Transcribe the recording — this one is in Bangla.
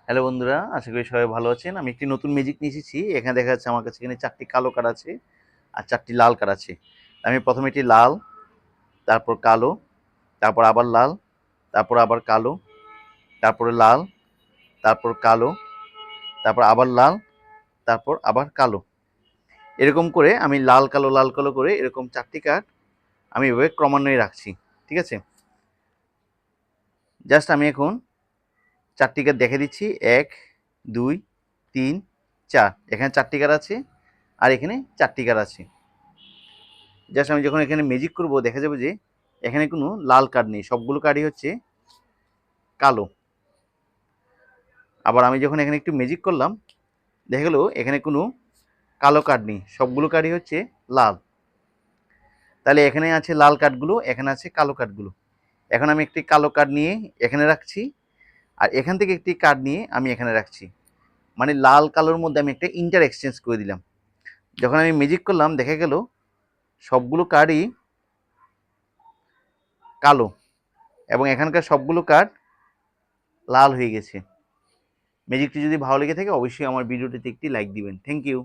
হ্যালো বন্ধুরা, আশা করি সবাই ভালো আছেন। আমি একটি নতুন ম্যাজিক নিয়ে এসেছি। এখানে দেখা যাচ্ছে আমার কাছে এখানে ৪টি কালো কার্ড আছে আর ৪টি লাল কার্ড আছে। আমি প্রথমে এটি লাল, তারপর কালো, তারপর আবার লাল, তারপর আবার কালো, তারপরে লাল, তারপর কালো, তারপর আবার লাল, তারপর আবার কালো। এরকম করে আমি লাল কালো করে এরকম ৪টি কার্ড আমি এভাবে ক্রমান্বয়ে রাখছি। ঠিক আছে? জাস্ট আমি এখন ৪টি কার্ড দেখে দিচ্ছি। ১, ২, ৩, ৪। এখানে ৪টি কার্ড আছে আর এখানে ৪টি কার্ড আছে। জাস্ট আমি যখন এখানে ম্যাজিক করব দেখা যাবে যে এখানে কোনো লাল কার্ড নেই, সবগুলো কার্ডই হচ্ছে কালো। আবার আমি যখন এখানে একটু ম্যাজিক করলাম দেখা গেল এখানে কোনো কালো কার্ড নেই, সবগুলো কার্ডই হচ্ছে লাল। তাহলে এখানে আছে লাল কার্ডগুলো, এখানে আছে কালো কার্ডগুলো। এখন আমি একটি কালো কার্ড নিয়ে এখানে রাখছি আর এখান থেকে একটি কার্ড নিয়ে আমি এখানে রাখছি। মানে লাল কালোর মধ্যে আমি একটা ইন্টার এক্সচেঞ্জ করে দিলাম। যখন আমি ম্যাজিক করলাম দেখা গেল সবগুলো কার্ডই কালো এবং এখানকার সবগুলো কার্ড লাল হয়ে গেছে। ম্যাজিকটি যদি ভালো লেগে থাকে অবশ্যই আমার ভিডিওটিতে একটি লাইক দিবেন। Thank you.